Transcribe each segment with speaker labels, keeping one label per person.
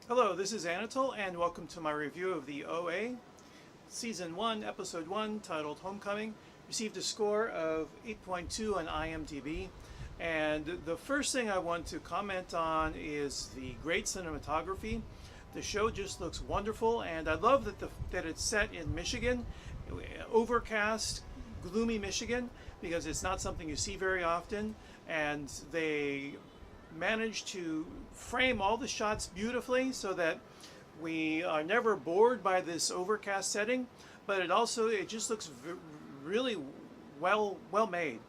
Speaker 1: Hello, this is Anatole, and welcome to my review of the OA Season 1, Episode 1, titled Homecoming. Received a score of 8.2 on IMDb. And the first thing I want to comment on is the great cinematography. The show just looks wonderful, and I love that it's set in Michigan, overcast, gloomy Michigan, because it's not something you see very often. And they managed to frame all the shots beautifully so that we are never bored by this overcast setting, but it just looks really well made.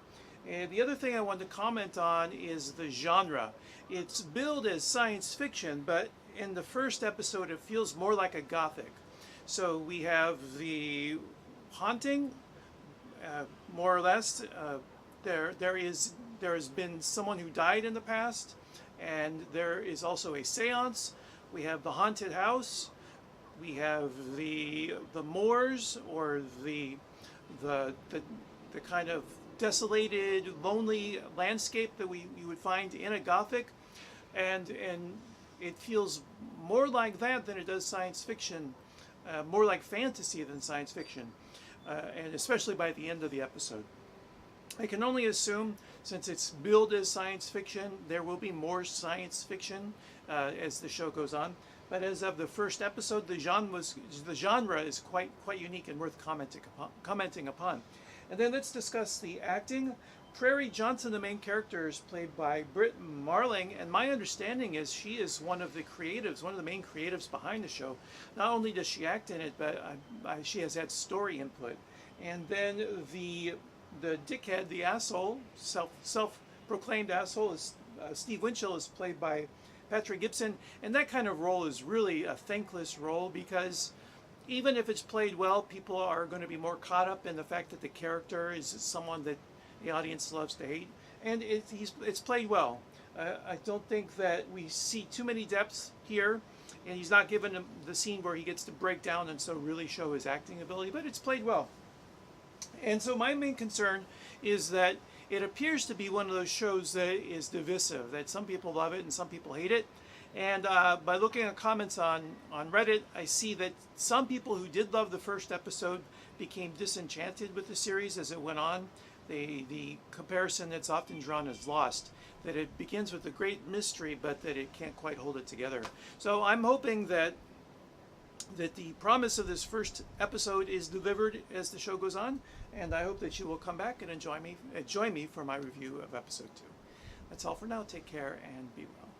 Speaker 1: And the other thing I want to comment on is the genre. It's billed as science fiction, but in the first episode it feels more like a gothic. So we have the haunting, more or less. There has been someone who died in the past, and there is also a seance. We have the haunted house. We have the moors, or the kind of desolated, lonely landscape that you would find in a gothic, and it feels more like that than it does science fiction, more like fantasy than science fiction, and especially by the end of the episode. I can only assume, since it's billed as science fiction, there will be more science fiction as the show goes on. But as of the first episode, the genre is quite unique and worth commenting upon. And then let's discuss the acting. Prairie Johnson, the main character, is played by Britt Marling, and my understanding is she is one of the main creatives behind the show. Not only does she act in it, but she has had story input. And then the dickhead, the asshole, self-proclaimed asshole, is Steve Winchell, is played by Patrick Gibson, and that kind of role is really a thankless role, because even if it's played well, people are going to be more caught up in the fact that the character is someone that the audience loves to hate, and it's played well. I don't think that we see too many depths here, and he's not given the scene where he gets to break down and so really show his acting ability, but it's played well. And so my main concern is that it appears to be one of those shows that is divisive, that some people love it and some people hate it. And by looking at comments on Reddit, I see that some people who did love the first episode became disenchanted with the series as it went on. The comparison that's often drawn is Lost, that it begins with a great mystery, but that it can't quite hold it together. So I'm hoping that the promise of this first episode is delivered as the show goes on, and I hope that you will come back and join me for my review of episode 2. That's all for now. Take care and be well.